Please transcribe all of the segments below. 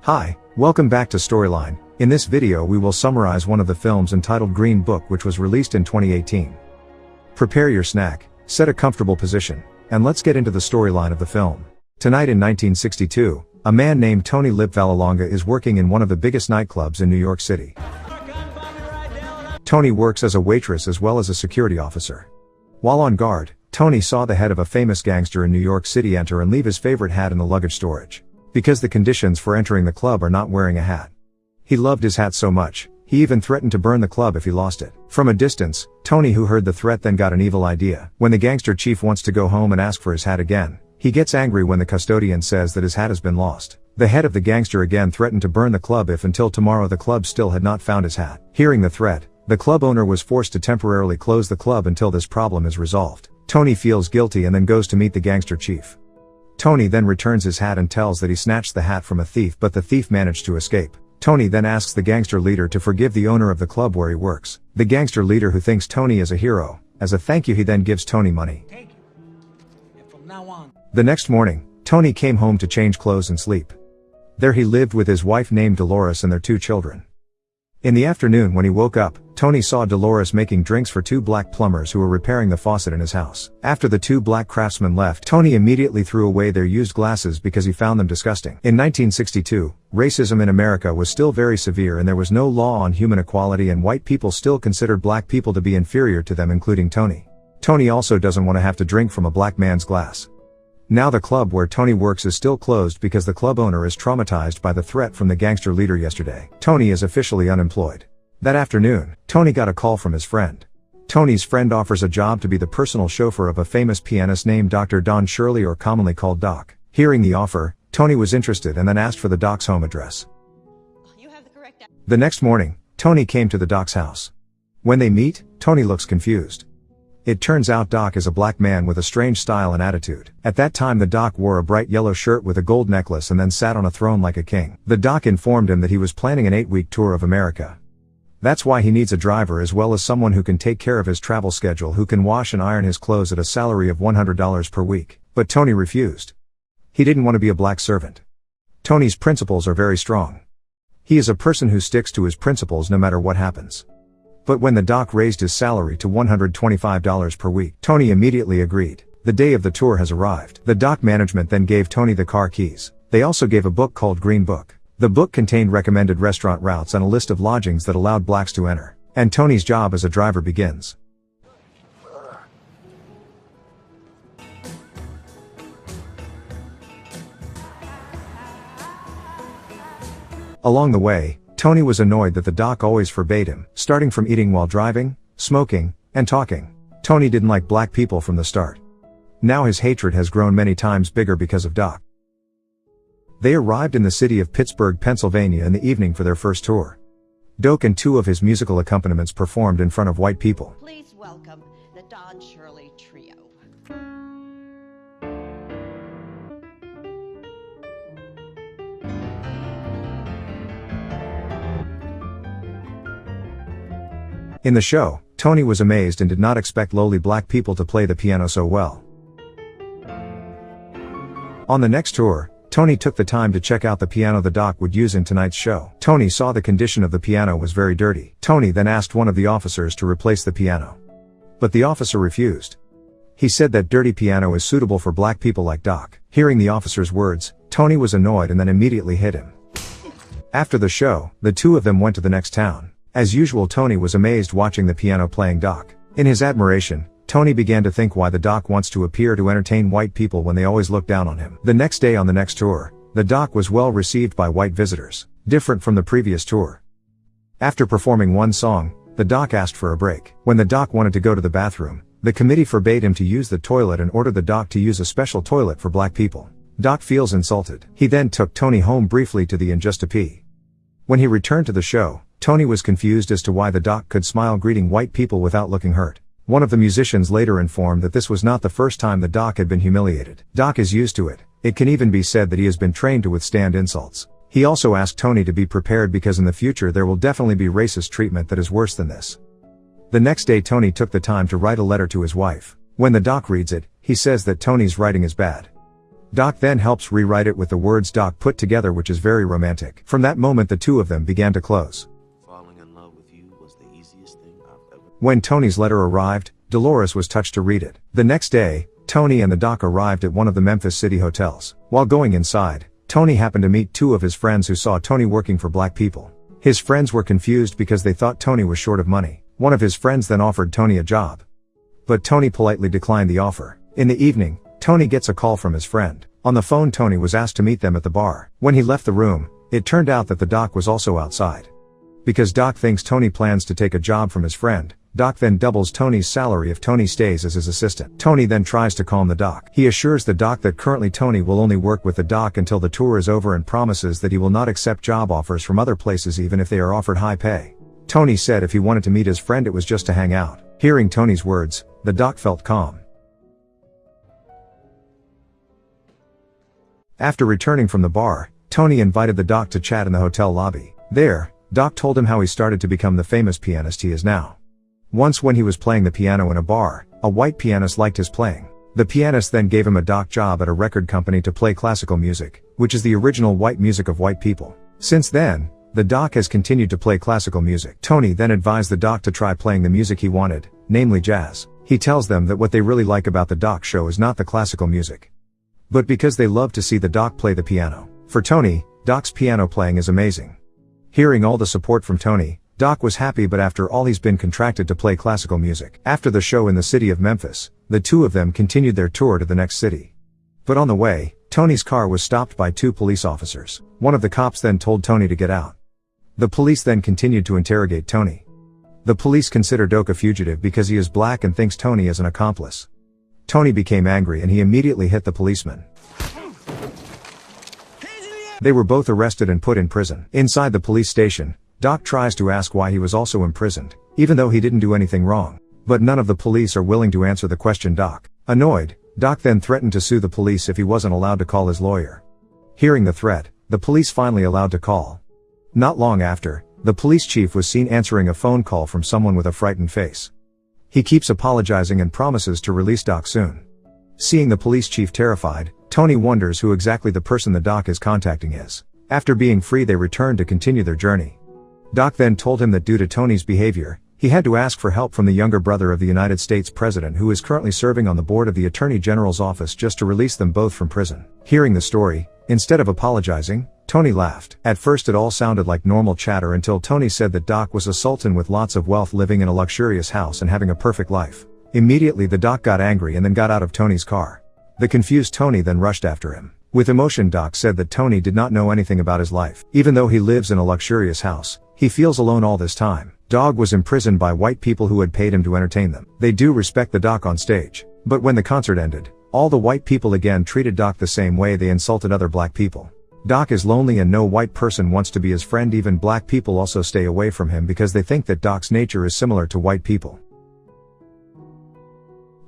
Hi, welcome back to Storyline. In this video we will summarize one of the films entitled Green Book, which was released in 2018. Prepare your snack, set a comfortable position, and let's get into the storyline of the film. Tonight in 1962, a man named Tony Lipvallalonga is working in one of the biggest nightclubs in New York City. Tony works as a waitress as well as a security officer. While on guard, Tony saw the head of a famous gangster in New York City enter and leave his favorite hat in the luggage storage. Because the conditions for entering the club are not wearing a hat. He loved his hat so much, he even threatened to burn the club if he lost it. From a distance, Tony, who heard the threat, then got an evil idea. When the gangster chief wants to go home and ask for his hat again, he gets angry when the custodian says that his hat has been lost. The head of the gangster again threatened to burn the club if until tomorrow the club still had not found his hat. Hearing the threat, the club owner was forced to temporarily close the club until this problem is resolved. Tony feels guilty and then goes to meet the gangster chief. Tony then returns his hat and tells that he snatched the hat from a thief, but the thief managed to escape. Tony then asks the gangster leader to forgive the owner of the club where he works. The gangster leader, who thinks Tony is a hero, as a thank you he then gives Tony money. Take it. And from now on. The next morning, Tony came home to change clothes and sleep. There he lived with his wife named Dolores and their 2 children. In the afternoon when he woke up, Tony saw Dolores making drinks for 2 black plumbers who were repairing the faucet in his house. After the 2 black craftsmen left, Tony immediately threw away their used glasses because he found them disgusting. In 1962, racism in America was still very severe and there was no law on human equality, and white people still considered black people to be inferior to them, including Tony. Tony also doesn't want to have to drink from a black man's glass. Now the club where Tony works is still closed because the club owner is traumatized by the threat from the gangster leader yesterday. Tony is officially unemployed. That afternoon, Tony got a call from his friend. Tony's friend offers a job to be the personal chauffeur of a famous pianist named Dr. Don Shirley, or commonly called Doc. Hearing the offer, Tony was interested and then asked for the Doc's home address. You have the correct. The next morning, Tony came to the Doc's house. When they meet, Tony looks confused. It turns out Doc is a black man with a strange style and attitude. At that time the Doc wore a bright yellow shirt with a gold necklace and then sat on a throne like a king. The Doc informed him that he was planning an 8-week tour of America. That's why he needs a driver as well as someone who can take care of his travel schedule, who can wash and iron his clothes at a salary of $100 per week. But Tony refused. He didn't want to be a black servant. Tony's principles are very strong. He is a person who sticks to his principles no matter what happens. But when the Doc raised his salary to $125 per week, Tony immediately agreed. The day of the tour has arrived. The Doc management then gave Tony the car keys. They also gave a book called Green Book. The book contained recommended restaurant routes and a list of lodgings that allowed blacks to enter. And Tony's job as a driver begins. Along the way, Tony was annoyed that the Doc always forbade him, starting from eating while driving, smoking, and talking. Tony didn't like black people from the start. Now his hatred has grown many times bigger because of Doc. They arrived in the city of Pittsburgh, Pennsylvania in the evening for their first tour. Doc and 2 of his musical accompaniments performed in front of white people. Please welcome the Don Shirley Trio. In the show, Tony was amazed and did not expect lowly black people to play the piano so well. On the next tour, Tony took the time to check out the piano the Doc would use in tonight's show. Tony saw the condition of the piano was very dirty. Tony then asked one of the officers to replace the piano. But the officer refused. He said that dirty piano is suitable for black people like Doc. Hearing the officer's words, Tony was annoyed and then immediately hit him. After the show, the 2 of them went to the next town. As usual, Tony was amazed watching the piano playing Doc. In his admiration, Tony began to think why the Doc wants to appear to entertain white people when they always look down on him. The next day on the next tour, the Doc was well received by white visitors, different from the previous tour. After performing one song, the Doc asked for a break. When the Doc wanted to go to the bathroom, the committee forbade him to use the toilet and ordered the Doc to use a special toilet for black people. Doc feels insulted. He then took Tony home briefly to the inn just to pee. When he returned to the show, Tony was confused as to why the Doc could smile greeting white people without looking hurt. One of the musicians later informed that this was not the first time the Doc had been humiliated. Doc is used to it. It can even be said that he has been trained to withstand insults. He also asked Tony to be prepared because in the future there will definitely be racist treatment that is worse than this. The next day Tony took the time to write a letter to his wife. When the Doc reads it, he says that Tony's writing is bad. Doc then helps rewrite it with the words Doc put together, which is very romantic. From that moment the two of them began to close. Falling in love with you was the easiest thing I've ever... When Tony's letter arrived, Dolores was touched to read it. The next day, Tony and the Doc arrived at one of the Memphis city hotels. While going inside, Tony happened to meet two of his friends who saw Tony working for black people. His friends were confused because they thought Tony was short of money. One of his friends then offered Tony a job, but Tony politely declined the offer. In the evening, Tony gets a call from his friend. On the phone, Tony was asked to meet them at the bar. When he left the room, it turned out that the Doc was also outside. Because Doc thinks Tony plans to take a job from his friend, Doc then doubles Tony's salary if Tony stays as his assistant. Tony then tries to calm the Doc. He assures the Doc that currently Tony will only work with the Doc until the tour is over and promises that he will not accept job offers from other places even if they are offered high pay. Tony said if he wanted to meet his friend it was just to hang out. Hearing Tony's words, the Doc felt calm. After returning from the bar, Tony invited the Doc to chat in the hotel lobby. There, Doc told him how he started to become the famous pianist he is now. Once when he was playing the piano in a bar, a white pianist liked his playing. The pianist then gave him a Doc job at a record company to play classical music, which is the original white music of white people. Since then, the Doc has continued to play classical music. Tony then advised the Doc to try playing the music he wanted, namely jazz. He tells them that what they really like about the Doc show is not the classical music, but because they love to see the Doc play the piano. For Tony, Doc's piano playing is amazing. Hearing all the support from Tony, Doc was happy, but after all he's been contracted to play classical music. After the show in the city of Memphis, the two of them continued their tour to the next city. But on the way, Tony's car was stopped by two police officers. One of the cops then told Tony to get out. The police then continued to interrogate Tony. The police consider Doc a fugitive because he is black and thinks Tony is an accomplice. Tony became angry and he immediately hit the policeman. They were both arrested and put in prison. Inside the police station, Doc tries to ask why he was also imprisoned, even though he didn't do anything wrong. But none of the police are willing to answer the question. Doc. Annoyed, Doc then threatened to sue the police if he wasn't allowed to call his lawyer. Hearing the threat, the police finally allowed to call. Not long after, the police chief was seen answering a phone call from someone with a frightened face. He keeps apologizing and promises to release Doc soon. Seeing the police chief terrified, Tony wonders who exactly the person the Doc is contacting is. After being free, they return to continue their journey. Doc then told him that due to Tony's behavior, he had to ask for help from the younger brother of the United States President, who is currently serving on the board of the Attorney General's office, just to release them both from prison. Hearing the story, instead of apologizing, Tony laughed. At first it all sounded like normal chatter until Tony said that Doc was a sultan with lots of wealth, living in a luxurious house and having a perfect life. Immediately the Doc got angry and then got out of Tony's car. The confused Tony then rushed after him. With emotion, Doc said that Tony did not know anything about his life. Even though he lives in a luxurious house, he feels alone all this time. Doc was imprisoned by white people who had paid him to entertain them. They do respect the Doc on stage. But when the concert ended, all the white people again treated Doc the same way they insulted other black people. Doc is lonely and no white person wants to be his friend. Even black people also stay away from him because they think that Doc's nature is similar to white people.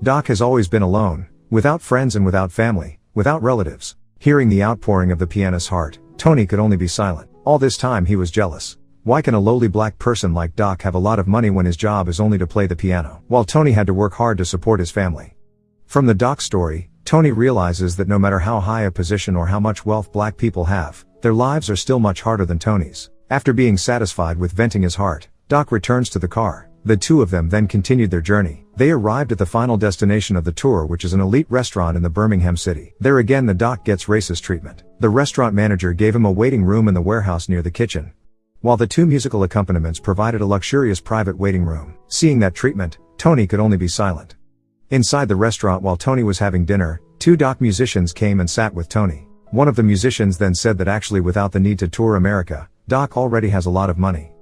Doc has always been alone, without friends and without family, without relatives. Hearing the outpouring of the pianist's heart, Tony could only be silent. All this time he was jealous. Why can a lowly black person like Doc have a lot of money when his job is only to play the piano, while Tony had to work hard to support his family? From the Doc story, Tony realizes that no matter how high a position or how much wealth black people have, their lives are still much harder than Tony's. After being satisfied with venting his heart, Doc returns to the car. The two of them then continued their journey. They arrived at the final destination of the tour, which is an elite restaurant in the Birmingham city. There again the Doc gets racist treatment. The restaurant manager gave him a waiting room in the warehouse near the kitchen, while the two musical accompaniments provided a luxurious private waiting room. Seeing that treatment, Tony could only be silent. Inside the restaurant while Tony was having dinner, two Doc musicians came and sat with Tony. One of the musicians then said that actually without the need to tour America, Doc already has a lot of money.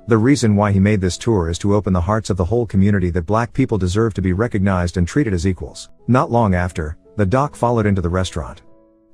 The reason why he made this tour is to open the hearts of the whole community that black people deserve to be recognized and treated as equals. Not long after, the Doc followed into the restaurant.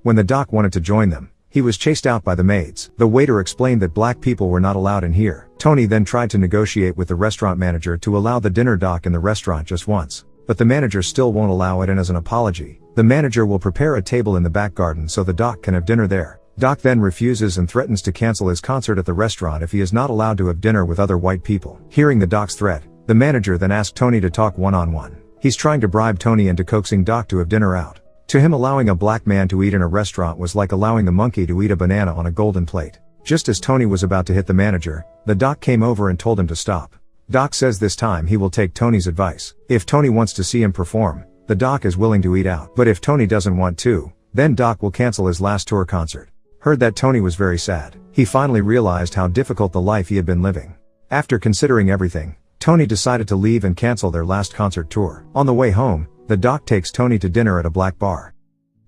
When the Doc wanted to join them, he was chased out by the maids. The waiter explained that black people were not allowed in here. Tony then tried to negotiate with the restaurant manager to allow the dinner Doc in the restaurant just once, but the manager still won't allow it, and as an apology, the manager will prepare a table in the back garden so the Doc can have dinner there. Doc then refuses and threatens to cancel his concert at the restaurant if he is not allowed to have dinner with other white people. Hearing the Doc's threat, the manager then asked Tony to talk one-on-one. He's trying to bribe Tony into coaxing Doc to have dinner out. To him, allowing a black man to eat in a restaurant was like allowing the monkey to eat a banana on a golden plate. Just as Tony was about to hit the manager, the doc came over and told him to stop. Doc says this time he will take Tony's advice. If Tony wants to see him perform, the doc is willing to eat out. But if Tony doesn't want to, then Doc will cancel his last tour concert. Heard that Tony was very sad. He finally realized how difficult the life he had been living. After considering everything, Tony decided to leave and cancel their last concert tour. On the way home, the doc takes Tony to dinner at a black bar.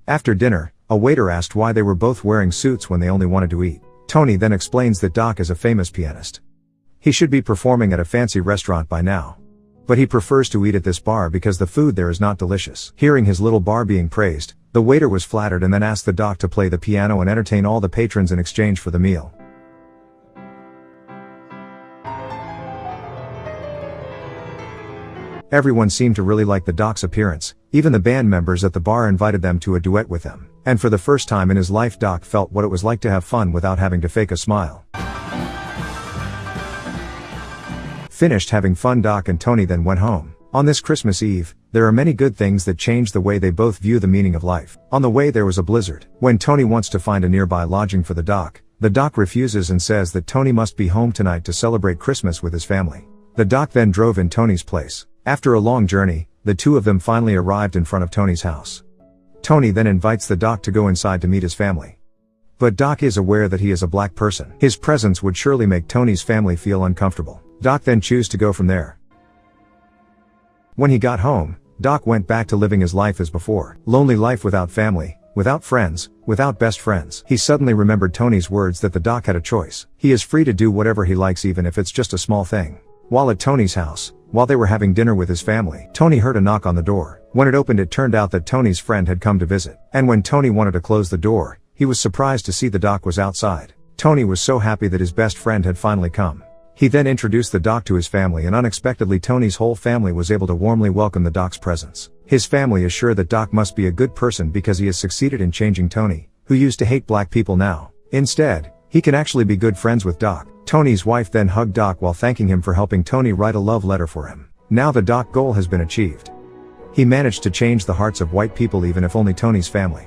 After dinner, a waiter asked why they were both wearing suits when they only wanted to eat. Tony then explains that Doc is a famous pianist. He should be performing at a fancy restaurant by now. But he prefers to eat at this bar because the food there is not delicious. Hearing his little bar being praised, the waiter was flattered and then asked the doc to play the piano and entertain all the patrons in exchange for the meal. Everyone seemed to really like the doc's appearance. Even the band members at the bar invited them to a duet with them. And for the first time in his life, Doc felt what it was like to have fun without having to fake a smile. Finished having fun, Doc and Tony then went home. On this Christmas Eve, there are many good things that change the way they both view the meaning of life. On the way there was a blizzard. When Tony wants to find a nearby lodging for the doc refuses and says that Tony must be home tonight to celebrate Christmas with his family. The doc then drove in Tony's place. After a long journey, the two of them finally arrived in front of Tony's house. Tony then invites the doc to go inside to meet his family. But Doc is aware that he is a black person. His presence would surely make Tony's family feel uncomfortable. Doc then chooses to go from there. When he got home, Doc went back to living his life as before. Lonely life without family, without friends, without best friends. He suddenly remembered Tony's words that the doc had a choice. He is free to do whatever he likes even if it's just a small thing. While at Tony's house, while they were having dinner with his family, Tony heard a knock on the door. When it opened, it turned out that Tony's friend had come to visit. And when Tony wanted to close the door, he was surprised to see the doc was outside. Tony was so happy that his best friend had finally come. He then introduced the doc to his family, and unexpectedly Tony's whole family was able to warmly welcome the doc's presence. His family is sure that Doc must be a good person because he has succeeded in changing Tony, who used to hate black people now. Instead, he can actually be good friends with Doc. Tony's wife then hugged Doc while thanking him for helping Tony write a love letter for him. Now the doc goal has been achieved. He managed to change the hearts of white people, even if only Tony's family.